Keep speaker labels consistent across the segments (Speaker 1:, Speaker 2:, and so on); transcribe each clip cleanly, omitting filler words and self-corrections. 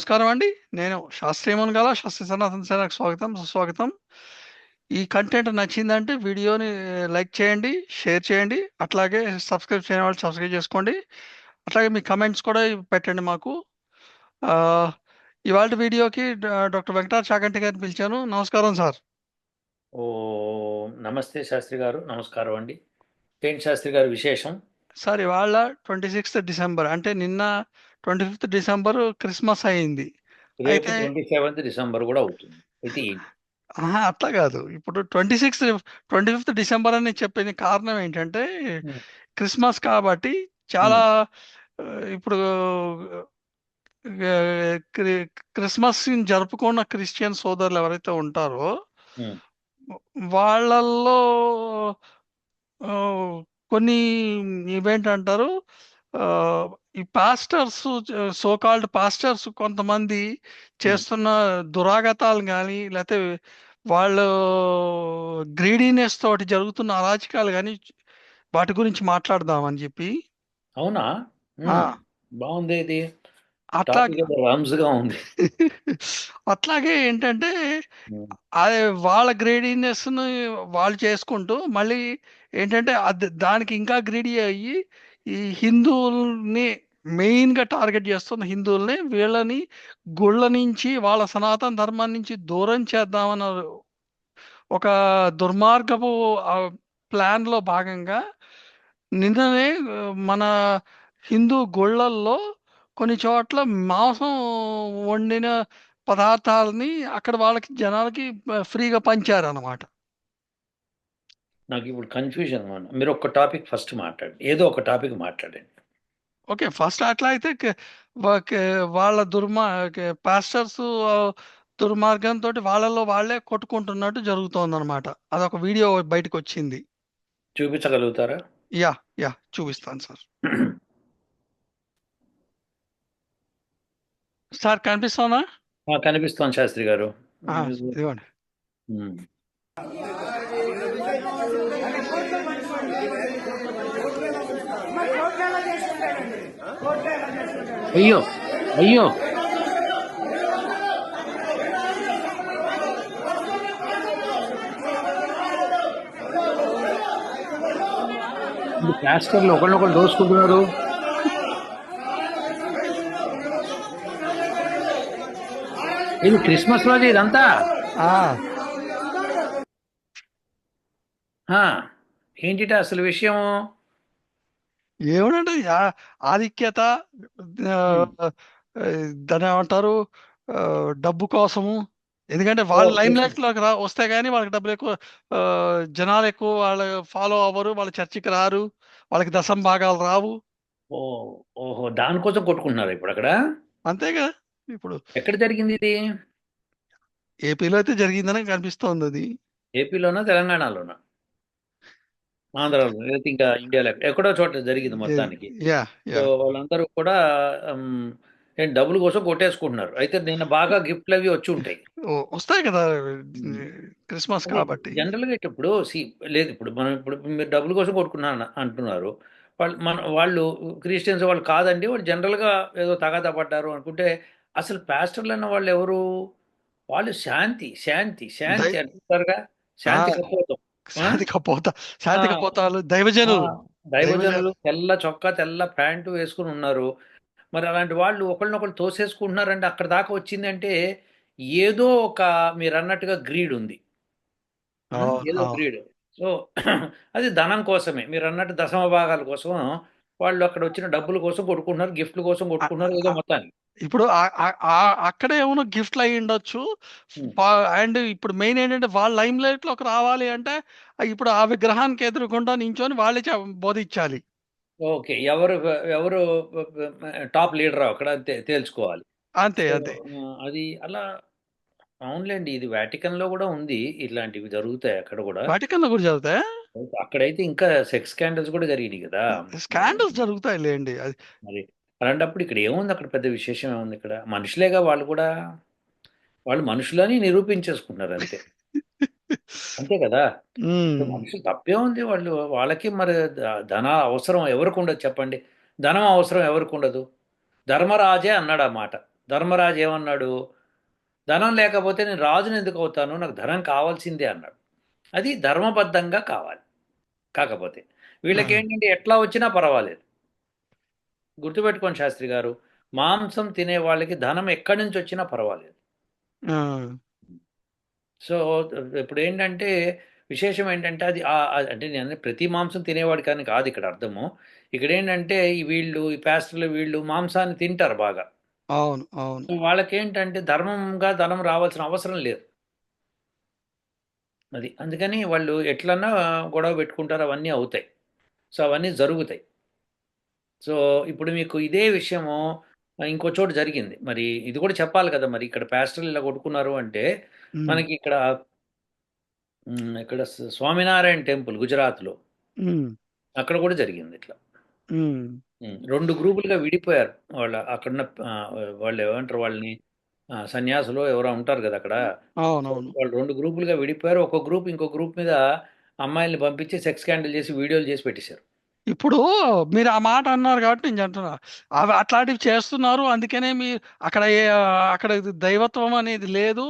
Speaker 1: నమస్కారం అండి. నేను శాస్త్రీయ మునగాల శాస్త్రీయ సనాతన సేనకు స్వాగతం, సుస్వాగతం. ఈ కంటెంట్ నచ్చిందంటే వీడియోని లైక్ చేయండి, షేర్ చేయండి. అట్లాగే సబ్స్క్రైబ్ చేయని వాళ్ళు సబ్స్క్రైబ్ చేసుకోండి. అట్లాగే మీ కమెంట్స్ కూడా పెట్టండి మాకు. ఇవాళ వీడియోకి డాక్టర్ వెంకటాచ చాగంటి గారిని పిలిచాను. నమస్కారం సార్.
Speaker 2: ఓ నమస్తే శాస్త్రి గారు, నమస్కారం అండి. ఏంటి శాస్త్రి గారు విశేషం?
Speaker 1: సార్ ఇవాళ 26th డిసెంబర్, అంటే నిన్న 25th డిసెంబర్ క్రిస్మస్ అయింది.
Speaker 2: రేపు
Speaker 1: అయితే
Speaker 2: 27th డిసెంబర్ కూడా అవుతుంది. అయితే ఏంటి?
Speaker 1: అట్లా కాదు. ఇప్పుడు 25th డిసెంబర్ అని చెప్పిన కారణం ఏంటంటే
Speaker 2: ఉమ్,
Speaker 1: క్రిస్మస్ కాబట్టి చాలా
Speaker 2: ఉమ్,
Speaker 1: ఇప్పుడు క్రిస్మస్ జరుపుకున్న క్రిస్టియన్ సోదరులు ఎవరైతే ఉంటారో
Speaker 2: ఉమ్.
Speaker 1: వాళ్ళల్లో ఆ, కొన్ని ఈవెంట్ అంటారు. ఆ, ఈ పాస్టర్స్, సోకాల్డ్ పాస్టర్స్ కొంతమంది
Speaker 2: ఉమ్.
Speaker 1: చేస్తున్న దురాగతాలు కానీ, లేకపోతే వాళ్ళు గ్రీడీనెస్ తోటి జరుగుతున్న అరాచకాలు కానీ, వాటి గురించి మాట్లాడదామని చెప్పి.
Speaker 2: అవునా?
Speaker 1: ఆ,
Speaker 2: బాగుంది ఇది.
Speaker 1: అట్లా
Speaker 2: టాపిక్ ఏదో రమ్స్గా ఉంది.
Speaker 1: అట్లాగే ఏంటంటే
Speaker 2: ఉమ్,
Speaker 1: అది వాళ్ళ గ్రేడీనెస్‌ని వాళ్ళు చేసుకుంటూ, మళ్ళీ ఏంటంటే దానికి ఇంకా గ్రీడీ అయ్యి, ఈ హిందువుల్ని మెయిన్‌గా టార్గెట్ చేస్తున్న హిందువుల్ని, వీళ్ళని గుళ్ళ నుంచి, వాళ్ళ సనాతన ధర్మం నుంచి దూరం చేద్దామన్న ఒక దుర్మార్గపు ప్లాన్‌లో భాగంగా నిన్ననే మన హిందూ గుళ్ళల్లో కొన్ని చోట్ల మాంసం వండిన పదార్థాలని అక్కడ వాళ్ళకి జనాలకి ఫ్రీగా పంచారనమాట.
Speaker 2: నాకు ఇప్పుడు కన్ఫ్యూజన్ అన్నమాట. మీరు ఒక టాపిక్ ఫస్ట్ మాట్లాడండి, ఏదో ఒక టాపిక్ మాట్లాడండి.
Speaker 1: ఓకే. ఫస్ట్ అట్లా అయితే వాళ్ళ పాస్టర్స్ దుర్మార్గంతోటి వాళ్ళలో వాళ్ళే కొట్టుకుంటున్నట్టు జరుగుతోందనమాట. అదొక వీడియో బయటకొచ్చింది.
Speaker 2: చూపించగలుగుతారా?
Speaker 1: యాహ్! చూపిస్తాను సార్. సార్ కనిపిస్తోందా?
Speaker 2: కనిపిస్తాను శాస్త్రి గారు.
Speaker 1: ఆ! ఇదిగోండి.
Speaker 2: ఉమ్. అయ్యో, అయ్యో, ప్లాస్టర్లు ఒకళ్ళొకళ్ళు దోసుకుంటున్నారు. ఇది క్రిస్మస్ రోజు ఇదంతా.
Speaker 1: ఆ!
Speaker 2: ఆ, ఏంటిట అసలు విషయము?
Speaker 1: ఏమోనండి, ఆధిక్యత,
Speaker 2: ఉమ్.
Speaker 1: ఆహ్, దాన్నేమంటారు, డబ్బు కోసము. ఎందుకంటే వాళ్ళు
Speaker 2: ఓకే.
Speaker 1: లైమ్ లైట్‌లోకి వస్తే గాని వాళ్ళకి డబ్బులెక్కువ, జనాలెక్కువ వాళ్ళు ఫాలో అవ్వరు. వాళ్ళ చర్చికి రారు. వాళ్ళకి దశమ భాగాలు రావు.
Speaker 2: ఓ, ఓహో, దానికోసం కొట్టుకుంటున్నారా ఇప్పుడు అక్కడ?
Speaker 1: అంతే గదా! ఇప్పుడు
Speaker 2: ఎక్కడ జరిగింది ఇది?
Speaker 1: ఏపీలో అయితే జరిగిందనే కనిపిస్తోందది.
Speaker 2: ఏపీలోనా, తెలంగాణలోనా, ఆంధ్రాలో, లేకపోతే ఇంకా ఇండియాలో ఎక్కడో చోట జరిగింది మొత్తానికి.
Speaker 1: యాహ్!
Speaker 2: So
Speaker 1: yeah!
Speaker 2: వాళ్ళందరూ కూడా ఉమ్, ఏంటి డబ్బుల కోసం కొట్టేసుకుంటున్నారు. అయితే నిన్న బాగా గిఫ్ట్లు అవి వచ్చి ఉంటాయి.
Speaker 1: వస్తాయి కదా!
Speaker 2: ఉమ్.
Speaker 1: క్రిస్మస్
Speaker 2: అది
Speaker 1: కాబట్టి.
Speaker 2: జనరల్గా ఇప్పుడు లేదు, ఇప్పుడు మనం ఇప్పుడు మీరు డబ్బుల కోసం కొట్టుకున్నా అంటున్నారు. వాళ్ళు క్రిస్టియన్స్ వాళ్ళు కాదండి, వాళ్ళు జనరల్గా ఏదో తగాదా పడ్డారు అనుకుంటే, అసలు పాస్టర్లు అన్న వాళ్ళు ఎవరు? వాళ్ళు శాంతి శాంతి
Speaker 1: దై
Speaker 2: శాంతి అంటారుగా.
Speaker 1: ఆ!
Speaker 2: శాంతి కపోతం. ఆ?
Speaker 1: సాధికపోత
Speaker 2: ఆ,
Speaker 1: సాధికపోతాలు
Speaker 2: ఆ,
Speaker 1: దైవజనులు. దైవజ
Speaker 2: దైవజనులు తెల్ల చొక్కా తెల్ల ప్యాంటు వేసుకుని ఉన్నారు. మరి అలాంటి వాళ్ళు ఒకళ్ళనొకళ్ళు తోసేసుకుంటున్నారంటే అక్కడ దాకా వచ్చిందంటే ఏదో ఒక, మీరు అన్నట్టుగా గ్రీడ్ ఉంది.
Speaker 1: అవును.
Speaker 2: ఏదో
Speaker 1: అవును.
Speaker 2: గ్రీడ్. సో అది ధనం కోసమే, మీరు అన్నట్టు దశమ భాగాల కోసం వాళ్ళు అక్కడ వచ్చిన డబ్బుల కోసం కొట్టుకుంటున్నారు, గిఫ్ట్ల కోసం
Speaker 1: అ
Speaker 2: కొట్టుకుంటున్నారు,
Speaker 1: అ
Speaker 2: ఏదో మొత్తానికి.
Speaker 1: ఇప్పుడు అక్కడే ఏమన్నా గిఫ్ట్‌లు అయ్యుండొచ్చు.
Speaker 2: ఉమ్.
Speaker 1: అండ్ ఇప్పుడు మెయిన్ ఏంటంటే వాళ్ళు లైమ్ లైట్‌లోకి రావాలి అంటే, ఇప్పుడు ఆ విగ్రహానికి ఎదురుగుండా నించొని వాళ్ళే బోధిచ్చాలి.
Speaker 2: ఓకే. ఎవరు ఎవరు టాప్ లీడరో అక్కడ తేల్చుకోవాలి.
Speaker 1: అంతే.
Speaker 2: సో
Speaker 1: అంతే.
Speaker 2: అది అలా. అవునులేండి, ఇది వాటికన్‌లో గూడా ఉంది. ఇట్లాంటివి జరుగుతాయి అక్కడ గూడా.
Speaker 1: వాటికన్‌లో కూడా జరుగుతాయా?
Speaker 2: అక్కడైతే ఇంకా సెక్స్ స్కాండల్స్ గూడా జరిగినాయి గదా!
Speaker 1: స్కాండల్స్ జరుగుతాయిలెండి. అది
Speaker 2: మరి అలాంటప్పుడు ఇక్కడ ఏముంది? అక్కడ పెద్ద విశేషం ఏముంది ఇక్కడ? మనుషులేగా వాళ్ళు కూడా. వాళ్ళు మనుషులని నిరూపించేసుకుంటున్నారు అంతే. అంతే కదా! ఇప్పుడు
Speaker 1: హ్మ్.
Speaker 2: మనుషులు తప్పేముంది? వాళ్ళకి మరి ధన అవసరం ఎవరికుండదు చెప్పండి? ధనం అవసరం ఎవరికుండదు? ధర్మరాజే అన్నాడు ఆ మాట. ధర్మరాజు ఏమన్నాడు? ధనం లేకపోతే నేను రాజుని ఎందుకు అవుతాను? నాకు ధనం కావాల్సిందే అన్నాడు. అది ధర్మబద్ధంగా కావాలి. కాకపోతే
Speaker 1: ఆ!
Speaker 2: వీళ్ళకేంటంటే ఎట్లా వచ్చినా పర్వాలేదు. గుర్తుపెట్టుకోండి శాస్త్రి గారు. మాంసం తినే వాళ్ళకి ధనం ఎక్కడి నుంచి వచ్చినా పర్వాలేదు.
Speaker 1: ఆ!
Speaker 2: సో ఇప్పుడు ఏంటంటే విశేషం ఏంటంటే అంటే నేను ప్రతి మాంసం తినేవాడి కానీ కాదు ఇక్కడ అర్థము. ఇక్కడ ఏంటంటే ఈ పాస్టర్లు వీళ్ళు మాంసాన్ని తింటారు బాగా.
Speaker 1: అవును. అవును.
Speaker 2: సో వాళ్ళకేంటంటే ధర్మంగా ధనం రావాల్సిన అవసరం లేదు. అది అందుకని వాళ్ళు ఎట్లన్నా గొడవ పెట్టుకుంటారు, అవన్నీ అవుతాయి. సో అవన్నీ జరుగుతాయి. సో ఇప్పుడు మీకు ఇదే విషయము ఇంకో చోట జరిగింది. మరి ఇది కూడా చెప్పాలి కదా! మరి ఇక్కడ పాస్టర్లు ఇలా కొట్టుకున్నారు అంటే
Speaker 1: హ్మ్.
Speaker 2: మనకి ఇక్కడ స్వామినారాయణ టెంపుల్ గుజరాత్‌లో
Speaker 1: హ్మ్.
Speaker 2: అక్కడ కూడా జరిగింది ఇట్లా.
Speaker 1: హ్మ్.
Speaker 2: 2 గ్రూపులుగా విడిపోయారు. అక్కడున్న వాళ్ళు ఏమంటారు వాళ్ళని సన్యాసులో ఎవరో ఉంటారు కదా అక్కడ. సో
Speaker 1: అవునవును.
Speaker 2: వాళ్ళు 2 గ్రూపులుగా విడిపోయారు. ఒక గ్రూప్ ఇంకో గ్రూప్ మీద అమ్మాయిల్ని పంపించి సెక్స్ స్కాండల్ చేసి వీడియోలు చేసి పెట్టేశారు.
Speaker 1: ఇప్పుడు మీరు ఆ మాట అన్నారు కాబట్టి నేను చెప్తున్నా. అవి అట్లాంటివి చేస్తున్నారు. అందుకనే అక్కడ అక్కడ ఇది దైవత్వం అనేది లేదు.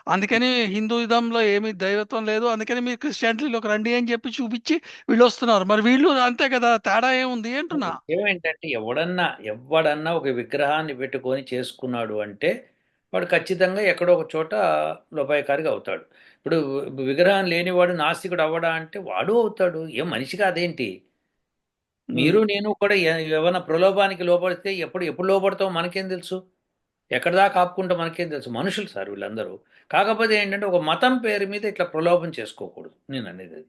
Speaker 1: అందుకని హిందూయిజంలో ఏమి దైవత్వం లేదు. అందుకని మీరు క్రిస్టియానిటీలోకి రండి అని చెప్పి చూపించి వీళ్ళొస్తున్నారు. మరి వీళ్ళు అంతే కదా! తేడా ఏముంది అంటున్నా.
Speaker 2: విషయం ఏంటంటే ఎవడన్నా ఒక విగ్రహాన్ని పెట్టుకొని చేసుకున్నాడు అంటే వాడు ఖచ్చితంగా ఎక్కడో ఒక చోట లోపాయకారిగా అవుతాడు. ఇప్పుడు విగ్రహం లేనివాడు నాస్తికుడు అవ్వడా అంటే వాడు అవుతాడు. ఏం మనిషి కాదేంటి?
Speaker 1: హ్మ్.
Speaker 2: మీరు నేను కూడా ఏమైనా ప్రలోభానికి లోపడితే ఎప్పుడు ఎప్పుడు లోపడతామో మనకేం తెలుసు? ఎక్కడి దాకా ఆపుకుంటామో మనకేం తెలుసు? మనుషులు సార్ వీళ్ళందరూ. కాకపోతే ఏంటంటే ఒక మతం పేరు మీద ఇట్లా ప్రలోభం చేసుకోకూడదు. నేననేది అది.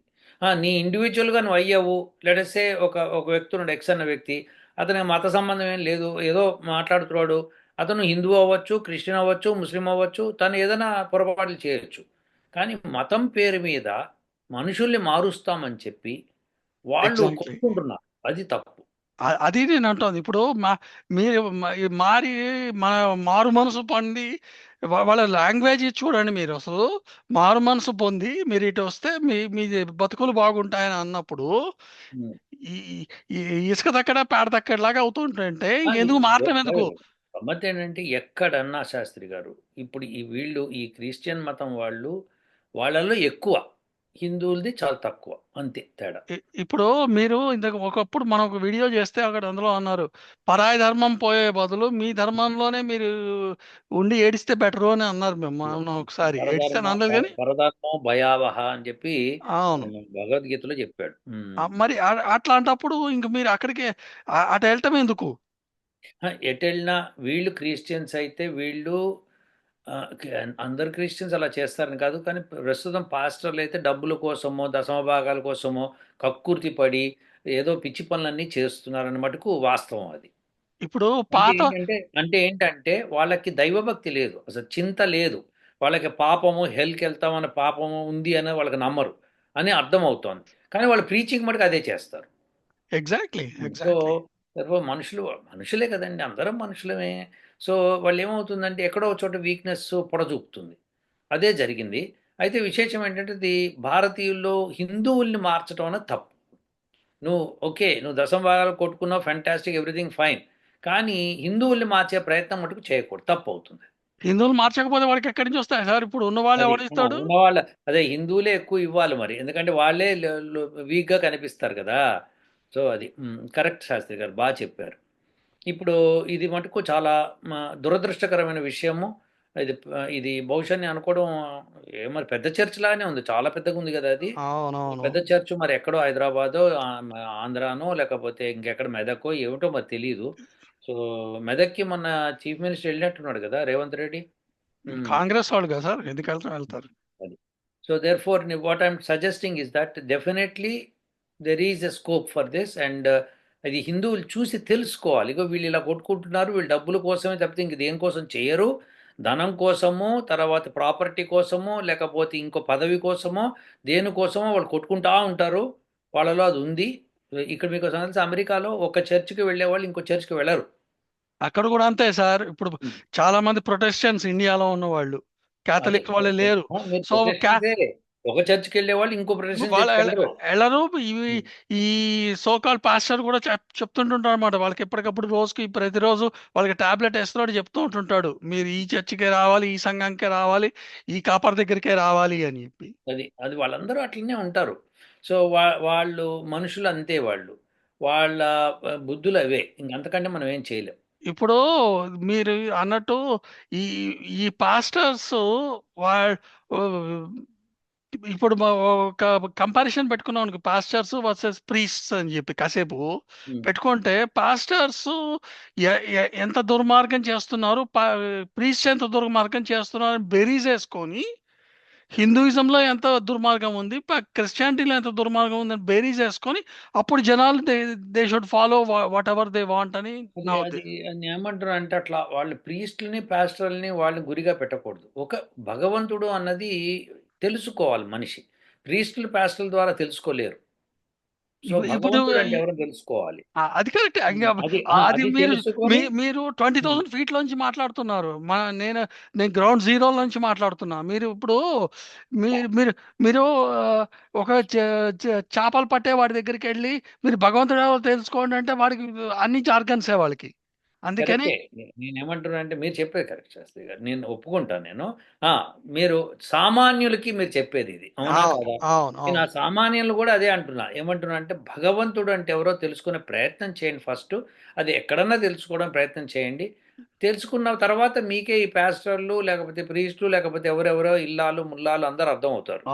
Speaker 2: నీ ఇండివిడ్యువల్‌గా నువ్వు అయ్యావు. లెట్ అస్ సే ఒక వ్యక్తి ఉన్నాడు ఎక్స్ అన్న వ్యక్తి. అతనికి మత సంబంధం ఏం లేదు. ఏదో మాట్లాడుతున్నాడు. అతను హిందువు అవ్వచ్చు, క్రిస్టియన్ అవ్వచ్చు, ముస్లిం అవ్వచ్చు. తను ఏదైనా పొరపాట్లు చేయొచ్చు. కానీ మతం పేరు మీద మనుషుల్ని మారుస్తామని చెప్పి వాళ్ళు
Speaker 1: ఎగ్జాక్ట్‌లీ.
Speaker 2: కొట్టుకుంటున్నారు. అది తప్పు.
Speaker 1: అది నేనంటోంది. ఇప్పుడు మీరు ఈ మారి మన మారు మనసు పొంది వాళ్ళ లాంగ్వేజ్ చూడండి మీరసలు. మారు మనసు పొంది మీరిటొస్తే మీది బతుకులు బాగుంటాయని అన్నప్పుడు,
Speaker 2: హ్మ్.
Speaker 1: ఈ ఈ ఇసుక దక్కడ, పేడ దక్కడలాగా అవుతుంటుంటే
Speaker 2: ఆ!
Speaker 1: ఇంకెందుకు మారటం ఎందుకు?
Speaker 2: గమ్మత్తేంటంటే ఎక్కడన్నా శాస్త్రి గారు, ఇప్పుడు ఈ క్రిస్టియన్ మతం వాళ్ళలో ఎక్కువ. హిందువులది చాలా తక్కువ. అంతే తేడా.
Speaker 1: ఇప్పుడు మీరు ఇందాక ఒకప్పుడు మనం ఒక వీడియో చేస్తే అక్కడ అందులో అన్నారు. పరాయి ధర్మం పోయే బదులు మీ ధర్మంలోనే మీరు ఉండి ఏడిస్తే బెటరు అని అన్నారు. మొన్న ఒకసారి. ఏడిస్తే అని అనలేదు గానీ
Speaker 2: పరధర్మో భయావహ అని చెప్పి
Speaker 1: అవును.
Speaker 2: భగవద్గీతలో చెప్పాడు.
Speaker 1: మరి అట్లాంటప్పుడు ఇంక మీరు అక్కడికే అటెళ్ళటం ఎందుకు?
Speaker 2: ఎటెళ్ళినా వీళ్ళు క్రిస్టియన్స్ అయితే వీళ్ళు అందరు క్రిస్టియన్స్ అలా చేస్తారని కాదు. కానీ ప్రస్తుతం పాస్టర్‌లయితే డబ్బుల కోసమో, దశమ భాగాల కోసమో కక్కుర్తి పడి ఏదో పిచ్చి పనులన్నీ చేస్తున్నారన్న మటుకు వాస్తవం అది.
Speaker 1: ఇప్పుడు
Speaker 2: అంటే
Speaker 1: పాత
Speaker 2: ఏంటంటే అంటే ఏంటంటే వాళ్ళకి దైవభక్తి లేదు. అసలు చింత లేదు. వాళ్ళకి పాపము హెల్‌కెళ్తామన్న పాపము ఉంది అని వాళ్ళకి నమ్మరు అని అర్థమవుతోంది. కానీ వాళ్ళు ప్రీచింగ్ మటుకు అదే చేస్తారు.
Speaker 1: ఎగ్జాక్ట్‌లీ.
Speaker 2: So,
Speaker 1: exactly.
Speaker 2: మనుషులే కదండీ! అందరం మనుషులమే. సో, వాళ్ళేమవుతుందంటే ఎక్కడో ఒక చోట వీక్‌నెస్ పొడ చూపుతుంది. అదే జరిగింది. అయితే విశేషం ఏంటంటే భారతీయుల్లో హిందువుల్ని మార్చడం అన్నది తప్పు. నువ్వు దశమ భాగాలు కొట్టుకున్నావు ఫెంటాస్టిక్ ఎవ్రీథింగ్ ఫైన్. కానీ హిందువుల్ని మార్చే ప్రయత్నం మటుకు చేయకూడదు. తప్పవుతుంది.
Speaker 1: హిందువులు మార్చకపోతే వాడికి ఎక్కడి నుంచి వస్తాయి సార్? ఇప్పుడు ఉన్నవాళ్ళు
Speaker 2: అది.
Speaker 1: ఎవడిస్తాడు?
Speaker 2: అదే హిందువులే ఎక్కువ ఇవ్వాలి మరి. ఎందుకంటే వాళ్ళే ల లో వీక్‌గా కనిపిస్తారు కదా! సో, అది. కరెక్ట్ శాస్త్రి గారు. చెప్పారు. ఇప్పుడు ఇది మటుకు చాలా దురదృష్టకరమైన విషయము. ఇది బహుశా నేను అనుకోవడం మరి పెద్ద చర్చ్ లాగానే ఉంది. చాలా పెద్దగుంది గదా! అది.
Speaker 1: అవునవును.
Speaker 2: పెద్ద చర్చ్ మరి ఎక్కడో హైదరాబాదో, ఆంధ్రానో లేకపోతే ఇంకెక్కడ మెదకో ఏమిటో మరి తెలీదు. సో, మెదక్‌కి మొన్న చీఫ్ మినిస్టర్ ఎళ్ళినట్టున్నాడు గదా! రేవంత్ రెడ్డి. హ్మ్.
Speaker 1: కాంగ్రెస్ వాళ్ళు కదా సార్! ఎందుకెళ్తారు వెళ్తారు.
Speaker 2: అది. So, therefore what I am suggesting is that definitely there is a scope for this అది హిందువులు చూసి తెలుసుకోవాలి. ఇగో వీళ్ళు ఇలా కొట్టుకుంటున్నారు. వీళ్ళు డబ్బుల కోసమే తప్పితే ఇంక దేనికోసం చెయ్యరు. ధనం కోసమో, తర్వాత ప్రాపర్టీ కోసమో, లేకపోతే ఇంకో పదవి కోసమో, దేనికోసమో వాళ్ళు కొట్టుకుంటా ఉంటారు. వాళ్ళలో అది ఉంది. ఇక్కడ మీకు సంగతి తెలుసా అమెరికాలో ఒక చర్చ్‌కి వెళ్ళేవాళ్ళు ఇంకో చర్చ్‌కి వెళ్ళరు.
Speaker 1: అక్కడ కూడా అంతే సార్. ఇప్పుడు
Speaker 2: హ్మ్.
Speaker 1: చాలా మంది ప్రొటెస్టెంట్స్ ఇండియాలో ఉన్నవాళ్ళు.
Speaker 2: అదే
Speaker 1: కాథలిక్ వాళ్ళు లేరు.
Speaker 2: మీరు
Speaker 1: సో,
Speaker 2: ప్రొటెస్టెంట్సే. ఒక చర్చ్‌కి వెళ్ళేవాళ్ళు ఇంకో ప్రదర్శన
Speaker 1: వాళ్ళ
Speaker 2: చర్చ్‌కి వెళ్ళరు.
Speaker 1: ఎళ్ళరు. ఇవి
Speaker 2: హ్మ్.
Speaker 1: ఈ సో కాల్డ్ పాస్టర్ కూడా చెప్తుంటుంటారనమాట. వాళ్ళకి ఎప్పటికప్పుడు రోజుకి ప్రతిరోజు వాళ్ళకి టాబ్లెట్ ఏస్తున్నాడు, చెప్తూ ఉంటుంటాడు. మీరు ఈ చర్చికే రావాలి, ఈ సంఘంకే రావాలి, ఈ కాపర్ దగ్గరికే రావాలి అని చెప్పి.
Speaker 2: అది వాళ్ళందరూ అట్లనే ఉంటారు. సో, వాళ్ళు మనుషులు అంతే వాళ్ళు. వాళ్ళ బుద్ధులు అవే. ఇంక అంతకంటే మనం ఏం చేయలేం.
Speaker 1: ఇప్పుడు మీరు అన్నట్టు ఈ ఈ పాస్టర్స్ వాళ్ ఇప్పుడు ఒక కంపారిజన్ పెట్టుకున్నాం అనుకో, పాస్టర్స్ వర్సెస్ ప్రీస్ట్స్ అని చెప్పి కాసేపు
Speaker 2: హ్మ్.
Speaker 1: పెట్టుకుంటే, పాస్టర్స్ ఎంత దుర్మార్గం చేస్తున్నారు, ప్రీస్ట్ ఎంత దుర్మార్గం చేస్తున్నారు బెరీస్ వేసుకొని, హిందూయిజంలో ఎంత దుర్మార్గం ఉంది, క్రిస్టియానిటీలో ఎంత దుర్మార్గం ఉందని బేరీస్ వేసుకొని, అప్పుడు జనాలు they should follow what ever they want అని
Speaker 2: అది
Speaker 1: నా
Speaker 2: అది
Speaker 1: ఉద్దేశం.
Speaker 2: నేనేమంటున్నానంటే అట్లా వాళ్ళు ప్రీస్ట్‌లని, పాస్టర్‌లని వాళ్ళని గురిగా పెట్టకూడదు. ఒక భగవంతుడు అన్నది తెలుసుకోవాలి మనిషి. ప్రీస్టులు, పాస్టర్‌ల ద్వారా తెలుసుకోలేరు. సో,
Speaker 1: ఇప్పుడు
Speaker 2: భగవంతుడు అంటే ఎవరో తెలుసుకోవాలి.
Speaker 1: అది కరెక్ట్. ఇంగా అది
Speaker 2: అది
Speaker 1: మీరు
Speaker 2: తెలుసుకొని
Speaker 1: మీరు
Speaker 2: హ్మ్.
Speaker 1: 20,000 ఫీట్‌లోంచి మాట్లాడుతున్నారు. నేను గ్రౌండ్ జీరో నుంచి మాట్లాడుతున్నా. మీరు ఇప్పుడు మీరు మీరు మీరు ఒక చేపలు పట్టే వాడి దగ్గరికెళ్ళి మీరు భగవంతుడు ఎవరో తెలుసుకోండి అంటే వాడికి అన్ని జార్గన్సే వాళ్ళకి. అందుకని
Speaker 2: కరెక్టే. నేనేమంటున్నానంటే మీరు చెప్పేది కరెక్ట్ శాస్త్రి గారు. నేను ఒప్పుకుంటాను నేను. ఆ! మీరు సామాన్యులకి మీరు చెప్పేదిది. అవునా
Speaker 1: అవును.
Speaker 2: కాదా?
Speaker 1: అవును.
Speaker 2: నేను ఆ
Speaker 1: అవును.
Speaker 2: సామాన్యులు గూడా అదే అంటున్నా. ఏమంటున్నా అంటే భగవంతుడు అంటే ఎవరో తెలుసుకునే ప్రయత్నం చేయండి ఫస్టు. అది ఎక్కడన్నా తెలుసుకోవడం ప్రయత్నం చేయండి. తెలుసుకున్న తర్వాత మీకే ఈ పాస్టర్‌లు లేకపోతే ప్రీస్టులు లేకపోతే ఎవరెవరో ఇల్లాలు, ముల్లాలు అందరూ అర్థమవుతారు.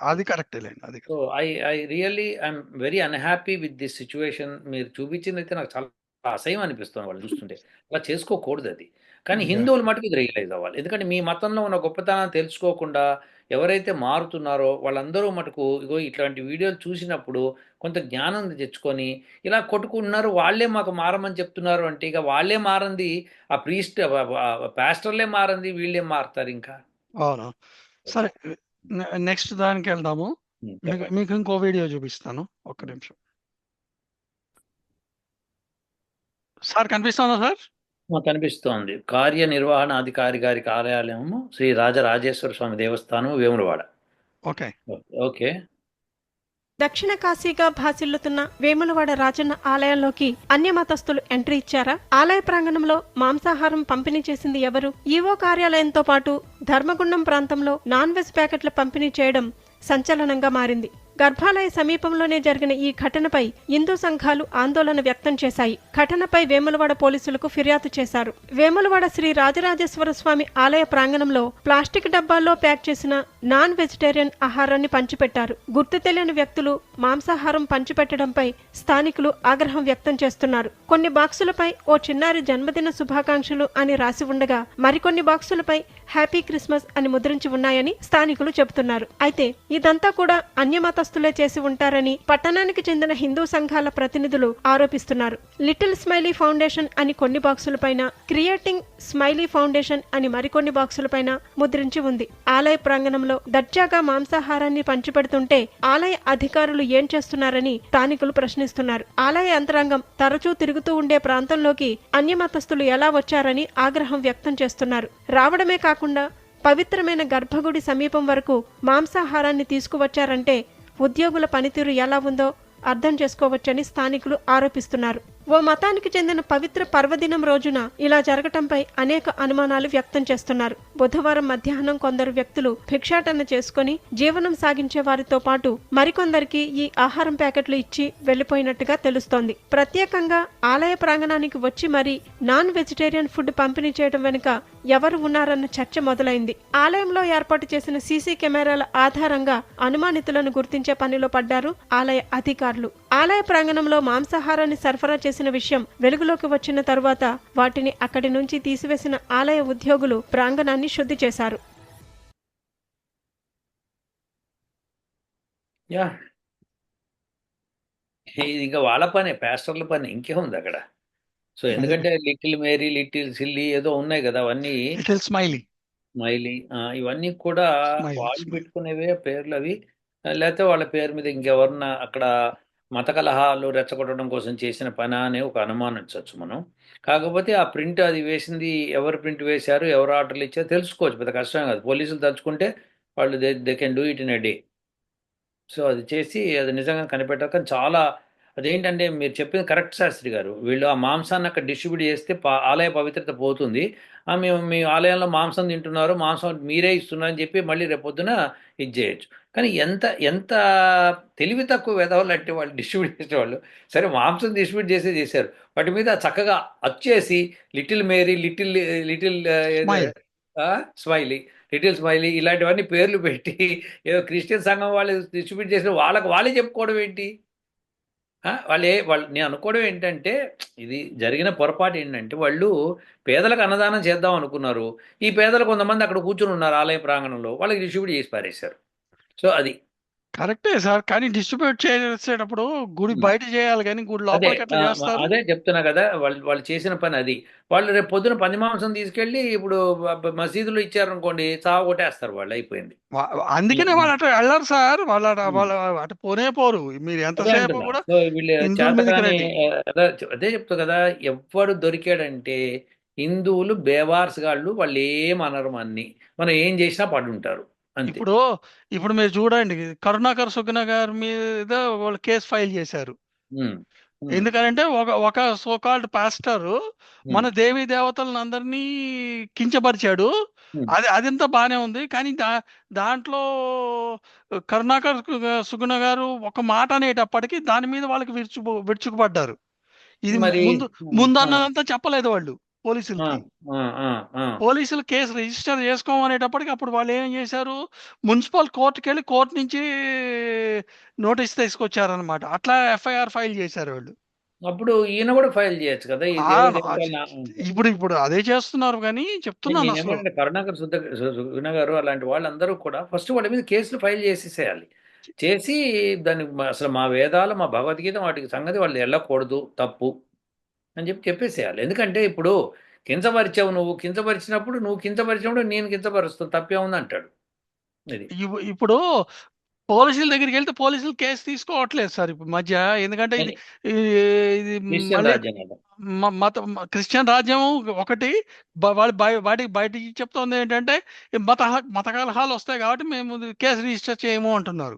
Speaker 1: అది కరెక్టేలెండి. అది
Speaker 2: so,
Speaker 1: correct.
Speaker 2: I really I'm very unhappy with this situation. మీరు చూపించిందైతే నాకు చాలా అసహ్యం అనిపిస్తుంది వాళ్ళని చూస్తుంటే. అలా చేసుకోకూడదది. కానీ హిందువులు మటుకు ఇది రియలైజ్ అవ్వాలి. ఎందుకంటే మీ మతంలో ఉన్న గొప్పతనాన్ని తెలుసుకోకుండా ఎవరైతే మారుతున్నారో వాళ్ళందరూ మటుకు ఇగో ఇట్లాంటి వీడియోలు చూసినప్పుడు కొంత జ్ఞానం తెచ్చుకొని ఇలా కొట్టుకుంటున్నారు. వాళ్ళే మాకు మారమని చెప్తున్నారు అంటే ఇక వాళ్ళే మారంది ఆ ప్రీస్ట్ పాస్టర్‌లే మారంది వీళ్ళేం మారతారింకా?
Speaker 1: అవును. సరే. నెక్స్ట్ దానికెళ్దాము.
Speaker 2: హ్మ్.
Speaker 1: మీకు
Speaker 2: చెప్పండి.
Speaker 1: మీకు ఇంకో వీడియో చూపిస్తాను. ఒక్క
Speaker 2: హ్మ్.
Speaker 1: నిమిషం. సార్ కనిపిస్తుందా సార్?
Speaker 2: కనిపిస్తోంది. కార్యనిర్వహణాధికారి గారి కార్యాలయము శ్రీ రాజరాజేశ్వర స్వామి దేవస్థానం వేములవాడ.
Speaker 1: ఓకే.
Speaker 2: ఓకే.
Speaker 3: దక్షిణ కాశీగా భాసిల్లుతున్న వేములవాడ రాజన్న ఆలయంలోకి అన్యమతస్థులు ఎంట్రీ ఇచ్చారా? ఆలయ ప్రాంగణంలో మాంసాహారం పంపిణీ చేసింది ఎవరు? ఈవో కార్యాలయంతో పాటు ధర్మగుండం ప్రాంతంలో నాన్ వెజ్ ప్యాకెట్ల పంపిణీ చేయడం సంచలనంగా మారింది. గర్భాలయ సమీపంలోనే జరిగిన ఈ ఘటనపై హిందూ సంఘాలు ఆందోళన వ్యక్తం చేశాయి. ఘటనపై వేములవాడ పోలీసులకు ఫిర్యాదు చేశారు. వేములవాడ శ్రీ రాజరాజేశ్వర స్వామి ఆలయ ప్రాంగణంలో ప్లాస్టిక్ డబ్బాల్లో ప్యాక్ చేసిన నాన్ వెజిటేరియన్ ఆహారాన్ని పంచిపెట్టారు. గుర్తు తెలియని వ్యక్తులు మాంసాహారం పంచిపెట్టడంపై స్థానికులు ఆగ్రహం వ్యక్తం చేస్తున్నారు. కొన్ని బాక్సులపై ఓ చిన్నారి జన్మదిన శుభాకాంక్షలు అని రాసి ఉండగా మరికొన్ని బాక్సులపై హ్యాపీ క్రిస్మస్ అని ముద్రించి ఉన్నాయని స్థానికులు చెబుతున్నారు. అయితే ఇదంతా కూడా అన్యమతస్థులే చేసి ఉంటారని పట్టణానికి చెందిన హిందూ సంఘాల ప్రతినిధులు ఆరోపిస్తున్నారు. లిటిల్ స్మైలీ ఫౌండేషన్ అని కొన్ని బాక్సులపైన, క్రియేటింగ్ స్మైలీ ఫౌండేషన్ అని మరికొన్ని బాక్సులపైన ముద్రించి ఉంది. ఆలయ ప్రాంగణంలో దర్జాగా మాంసాహారాన్ని పంచిపెడుతుంటే ఆలయ అధికారులు ఏం చేస్తున్నారని స్థానికులు ప్రశ్నిస్తున్నారు. ఆలయ యంత్రాంగం తరచూ తిరుగుతూ ఉండే ప్రాంతంలోకి అన్యమతస్థులు ఎలా వచ్చారని ఆగ్రహం వ్యక్తం చేస్తున్నారు. రావడమే కాకుండా పవిత్రమైన గర్భగుడి సమీపం వరకు మాంసాహారాన్ని తీసుకువచ్చారంటే ఉద్యోగుల పనితీరు ఎలా ఉందో అర్థం చేసుకోవచ్చని స్థానికులు ఆరోపిస్తున్నారు. ఓ మతానికి చెందిన పవిత్ర పర్వదినం రోజున ఇలా జరగటంపై అనేక అనుమానాలు వ్యక్తం చేస్తున్నారు. బుధవారం మధ్యాహ్నం కొందరు వ్యక్తులు భిక్షాటన చేసుకుని జీవనం సాగించే వారితో పాటు మరికొందరికి ఈ ఆహారం ప్యాకెట్లు ఇచ్చి వెళ్లిపోయినట్టుగా తెలుస్తోంది. ప్రత్యేకంగా ఆలయ ప్రాంగణానికి వచ్చి మరీ నాన్ వెజిటేరియన్ ఫుడ్ పంపిణీ చేయడం వెనుక ఎవరు ఉన్నారన్న చర్చ మొదలైంది. ఆలయంలో ఏర్పాటు చేసిన సీసీ కెమెరాల ఆధారంగా అనుమానితులను గుర్తించే పనిలో పడ్డారు ఆలయ అధికారులు. ఆలయ ప్రాంగణంలో మాంసాహారాన్ని సరఫరా చేసిన విషయం వెలుగులోకి వచ్చిన తరువాత వాటిని అక్కడి నుంచి తీసివేసిన ఆలయ ఉద్యోగులు ప్రాంగణాన్ని శుద్ధి చేశారు.
Speaker 2: యాహ్! ఇది ఇంక వాళ్ళ పనే. పాస్టర్‌ల పని. ఇంకేముంది అక్కడ. సో, ఎందుకంటే లిటిల్ మేరీ, లిటిల్ సిల్లీ ఏదో ఉన్నాయి గదా! అవన్నీ
Speaker 1: లిటిల్ స్మైలీ.
Speaker 2: స్మైలీ ఇవన్నీ కూడా
Speaker 1: స్మైలీ.
Speaker 2: వాళ్ళు
Speaker 1: స్మైలీ.
Speaker 2: పెట్టుకునేవే పేర్లవి. లేతే వాళ్ళ పేరు మీద ఇంకెవరన్నా అక్కడ మత కలహాలు రెచ్చగొట్టడం కోసం చేసిన పనా అని ఒక అనుమానించొచ్చు మనం. కాకపోతే ఆ ప్రింట్ అది వేసింది ఎవరు ప్రింట్ వేశారు, ఎవరు ఆర్డర్‌లు ఇచ్చారో తెలుసుకోవచ్చు. పెద్ద కష్టం కాదు. పోలీసులు తలుచుకుంటే వాళ్ళు they can do it in a day. So అది చేసి అది నిజంగా కనిపెట్టాక చాలా అదేంటంటే మీరు చెప్పింది కరెక్ట్ శాస్త్రి గారు. వీళ్ళు ఆ మాంసాన్ని అక్కడ డిస్ట్రిబ్యూట్ చేస్తే ఆలయ పవిత్రత పోతుంది. మేము మీ ఆలయంలో మాంసం తింటున్నారు, మాంసం మీరే ఇస్తున్నారని చెప్పి మళ్ళీ రేపొద్దున ఇది చేయొచ్చు. కానీ ఎంత ఎంత తెలివి తక్కువ వెధవలు అంటే వాళ్ళు డిస్ట్రిబ్యూట్ చేసేవాళ్ళు. సరే మాంసం డిస్ట్రిబ్యూట్ చేశారు. వాటి మీద చక్కగా అచ్చేసి little Mary, little little
Speaker 1: smile.
Speaker 2: Smiley, little smiley ఇలాంటివన్నీ పేర్లు పెట్టి ఏదో క్రిస్టియన్ సంఘం వాళ్ళు డిస్ట్రిబ్యూట్ చేసిన వాళ్ళే చెప్పుకోవడం ఏంటి? వాళ్ళు నేను అనుకోవడం ఏంటంటే ఇది జరిగిన పొరపాటు ఏంటంటే వాళ్ళు పేదలకు అన్నదానం చేద్దాం అనుకున్నారు. ఈ పేదలు కొంతమంది అక్కడ కూర్చొని ఉన్నారు ఆలయ ప్రాంగణంలో. వాళ్ళకి డిస్ట్రిబ్యూట్ చేసి పారేశారు. సో అది.
Speaker 1: కరెక్టే సార్. కానీ డిస్ట్రిబ్యూట్ చేసేటప్పుడు గుడి
Speaker 2: హ్మ్.
Speaker 1: బయట చేయాలి గానీ, గుడి
Speaker 2: అదే
Speaker 1: లోపలికి ఎట్లా చేస్తారు?
Speaker 2: అదే చెప్తున్నా కదా! వాళ్ళు వాళ్ళు చేసిన పని అది. వాళ్ళు రేపు పొద్దున పంది మాంసం తీసుకెళ్ళి ఇప్పుడు మసీదులో ఇచ్చారనుకోండి చావగొట్టేస్తారు వాళ్ళు అయిపోయింది.
Speaker 1: అందుకనే వాళ్ళు అటు ఎళ్ళరు సార్.
Speaker 2: హ్మ్.
Speaker 1: వాళ్ళు అటు పోనే పోరు. మీరు
Speaker 2: అదే
Speaker 1: ఎంతసేపు
Speaker 2: అంటున్నా.
Speaker 1: కూడా
Speaker 2: సో వీళ్ళు
Speaker 1: హిందువుల మీదకి
Speaker 2: చేతకాని
Speaker 1: రండి.
Speaker 2: అదే చెప్తా కదా! ఎవ్వడు దొరికాడంటే హిందువులు బేవార్స్‌గాళ్ళు వాళ్ళేమనరు మనని. మనం ఏం చేసినా పడుంటారు. అంతే.
Speaker 1: ఇప్పుడు ఇప్పుడు మీరు చూడండి, కరుణాకర్ సుగుణ గారి మీద వాళ్ళు కేస్ ఫైల్ చేశారు.
Speaker 2: హ్మ్. హ్మ్.
Speaker 1: ఎందుకనంటే ఒక ఒక సో కాల్డ్ పాస్టరు
Speaker 2: హ్మ్.
Speaker 1: మన దేవీ దేవతలను అందరినీ కించపరిచాడు.
Speaker 2: హ్మ్.
Speaker 1: అదంతా బానే ఉంది. కానీ దాంట్లో కరుణాకర్ సుగుణ గారు ఒక మాట అనేటప్పటికి దాని మీద వాళ్ళకి విరుచుకుపడ్డారు. ఇది
Speaker 2: మరి ఆ!
Speaker 1: ముందన్నదంతా చెప్పలేదు వాళ్ళు
Speaker 2: ఆ!
Speaker 1: పోలీసులకి.
Speaker 2: ఆ! ఆ! ఆ!
Speaker 1: పోలీసులు కేసు రిజిస్టర్ చేసుకోమనేటప్పటికి అప్పుడు వాళ్ళు ఏం చేశారు, మున్సిపల్ కోర్టుకెళ్ళి కోర్టు నుంచి నోటీస్ తీసుకొచ్చారనమాట. అట్లా ఎఫ్ఐఆర్ ఫైల్ చేశారు వాళ్ళు.
Speaker 2: అప్పుడు ఈయన కూడా ఫైల్ చేయొచ్చు కదా! ఈ
Speaker 1: ఆ!
Speaker 2: దేవి
Speaker 1: ఆ!
Speaker 2: దేవతల
Speaker 1: ఇప్పుడు అదే చేస్తున్నారు గానీ చెప్తున్నానసలు.
Speaker 2: నేనేమంటే కరుణాకర్ సుగుణ గారు అలాంటి వాళ్ళందరూ కూడా ఫస్ట్ వాళ్ళ మీద కేసులు ఫైల్ చేసేసేయాలి. చేసి దాన్ని అసలు మా వేదాలు, మా భగవద్గీత వాటికి సంగతి వాళ్ళు ఎళ్ళకూడదు, తప్పు అని చెప్పేసేయాలి. ఎందుకంటే ఇప్పుడు కించపరిచావు నువ్వు, కించపరిచినప్పుడు నువ్వు కించపరిచినప్పుడు నేను కించపరుస్తాను తప్పేముందంటాడు. ఇది.
Speaker 1: ఇప్పుడు పోలీసుల దగ్గరికెళ్తే పోలీసులు కేసు తీసుకోవట్లేదు సార్ ఇప్పుడు మధ్య. ఎందుకంటే
Speaker 2: అది
Speaker 1: ఇది ఇది
Speaker 2: క్రిస్టియన్
Speaker 1: మళ్ళీ
Speaker 2: రాజ్యం కదా!
Speaker 1: క్రిస్టియన్ రాజ్యం ఒకటి వాళ్ళు వాటికి బయటికి చెప్తోంది ఏంటంటే ఈ మత కలహాలు వస్తాయి కాబట్టి మేము కేసు రిజిస్టర్ చేయము అంటున్నారు.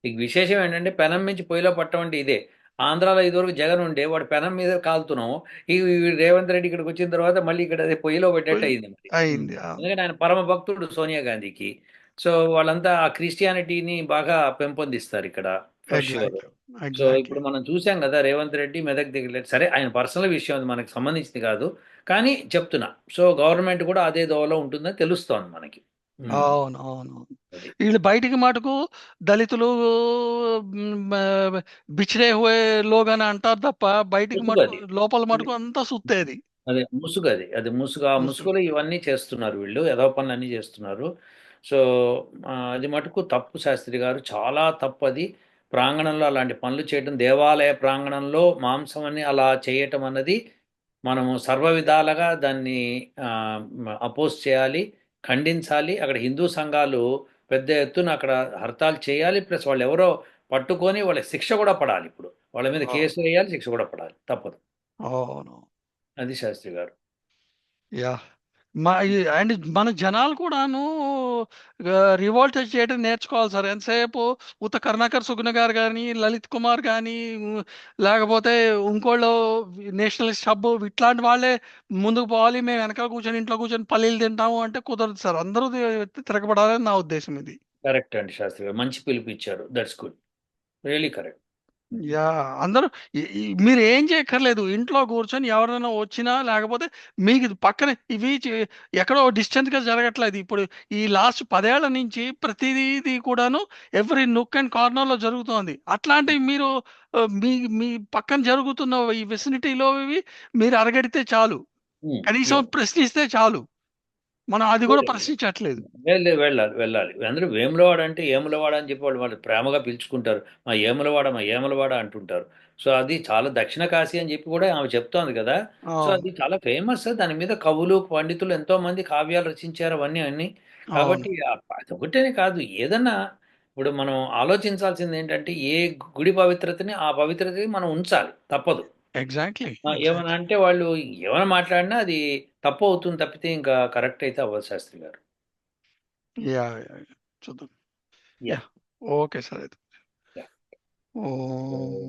Speaker 2: ఇక విశేషం ఏంటంటే పెనం మించి పొయ్యిలో పట్టం అంటే ఇదే. ఆంధ్రాలో ఇదివరకు జగన్ ఉండే వాడు పెనం మీద కాలుతున్నాం. ఈ రేవంత్ రెడ్డి ఇక్కడికి వచ్చిన తర్వాత మళ్ళీ ఇక్కడ అదే పొయ్యిలో పెట్టేట్టు
Speaker 1: పోయి-
Speaker 2: అయింది మరి.
Speaker 1: అయింది.
Speaker 2: ఎందుకంటే ఆయన పరమ భక్తుడు సోనియా గాంధీకి. సో వాళ్ళంతా ఆ క్రిస్టియానిటీని బాగా పెంపొందిస్తారు ఇక్కడ for sure.
Speaker 1: Exactly.
Speaker 2: So
Speaker 1: exactly.
Speaker 2: ఇప్పుడు మనం చూసాం కదా రేవంత్ రెడ్డి మెదక్ దగ్గర సరే ఆయన పర్సనల్ విషయం అది మనకి సంబంధించింది కాదు. కానీ చెప్తున్నా. సో గవర్నమెంట్ కూడా అదే దోవలో ఉంటుందని తెలుస్తోంది మనకి.
Speaker 1: అవును. అవును.
Speaker 2: అది.
Speaker 1: వీళ్ళు బయటికి మటుకు దళితులు బిచ్డే హుయే లోగ్ అని అంటారు తప్ప బయటికి మటుకు
Speaker 2: ముసుగది.
Speaker 1: లోపల మటుకు అంతా సుత్తేది.
Speaker 2: అదే ముసుగది. అది ముసుగు. ఆ
Speaker 1: ముసుగు.
Speaker 2: ముసుగులో ఇవన్నీ చేస్తున్నారు వీళ్ళు. ఎదవ పనులన్నీ చేస్తున్నారు. సో, అది మటుకు తప్పు శాస్త్రి గారు. చాలా తప్పది. ప్రాంగణంలో అలాంటి పనులు చేయటం, దేవాలయ ప్రాంగణంలో మాంసం అని అలా చేయటం అన్నది మనము సర్వ విధాలుగా దాన్ని అపోజ్ చేయాలి, ఖండించాలి. అక్కడ హిందూ సంఘాలు పెద్ద ఎత్తున అక్కడ హర్తాలు చేయాలి. ప్లస్ వాళ్ళెవరో పట్టుకొని వాళ్ళకి శిక్ష కూడా పడాలి ఇప్పుడు. వాళ్ళ మీద
Speaker 1: అవును.
Speaker 2: కేసు వేయాలి, శిక్ష కూడా పడాలి. తప్పదు.
Speaker 1: అవును.
Speaker 2: అది శాస్త్రి గారు.
Speaker 1: యాహ్! అండ్ మన జనాలు కూడాను రివోల్ట్ చేయడం నేర్చుకోవాలి సార్. ఎంతసేపు కరుణాకర్ సుగుణ గారు గాని, లలిత్ కుమార్ గాని, లేకపోతే ఇంకోళ్ళు నేషనలిస్ట్ హబ్ ఇట్లాంటి వాళ్ళే ముందుకు పోవాలి. మేము వెనకాల కూర్చొని ఇంట్లో కూర్చొని పల్లీలు తింటాము అంటే కుదరదు సార్. అందరూ తిరగబడాలని నా ఉద్దేశం ఇది.
Speaker 2: కరెక్ట్ అండి శాస్త్రి గారు. మంచి పిలుపిచ్చారు. That's good. Really correct.
Speaker 1: Yeah! అందరూ మీరు ఏం చేయక్కర్లేదు. ఇంట్లో కూర్చొని ఎవరైనా వచ్చినా లేకపోతే మీకు ఇది పక్కనే ఇవి ఎక్కడో డిస్టెన్స్‌గా జరగట్లేదు. ఇప్పుడు ఈ లాస్ట్ 10 ఏళ్ల నుంచి ప్రతిదీ కూడాను ఎవ్రి నూక్ అండ్ కార్నర్‌లో జరుగుతోంది. అట్లాంటివి మీరు మీ మీ పక్కన జరుగుతున్న ఈ విసినిటీలో ఇవి మీరు అరగడితే చాలు.
Speaker 2: హ్మ్.
Speaker 1: కనీసం
Speaker 2: యాహ్!
Speaker 1: ప్రశ్నిస్తే చాలు. మనం అది కూడా ప్రశ్నించట్లేదు.
Speaker 2: వెళ్ళాలి. వెళ్ళాలి. అందరూ వేములవాడ అంటే ఏములవాడ అని చెప్పి వాళ్ళు ప్రేమగా పిలుచుకుంటారు. మా ఏములవాడ అంటుంటారు. సో, అది చాలా దక్షిణ కాశీ అని చెప్పి కూడా ఆమె చెప్తోంది కదా! సో,
Speaker 1: అవును.
Speaker 2: అది చాలా ఫేమస్. దాని మీద కవులు, పండితులు ఎంతోమంది కావ్యాలు రచించారు అవన్నీ అన్నీ.
Speaker 1: అవును.
Speaker 2: కాబట్టి అదొకటేనే కాదు. ఏదన్నా ఇప్పుడు మనం ఆలోచించాల్సిందేంటంటే ఏ గుడి పవిత్రతని, ఆ పవిత్రతని మనం ఉంచాలి. తప్పదు.
Speaker 1: ఎగ్జాక్ట్‌లీ.
Speaker 2: ఏమన్నా
Speaker 1: ఎగ్జాక్ట్‌లీ.
Speaker 2: అంటే వాళ్ళు ఏమైనా మాట్లాడినా అది తప్పు అవుతుంది తప్పితే ఇంకా కరెక్ట్ అయితే అవ్వదు శాస్త్రి గారు.
Speaker 1: యాహ్! యాహ్! చూద్దాం.
Speaker 2: యా
Speaker 1: ఓకే సార్ అయితే.
Speaker 2: యా
Speaker 1: ఓం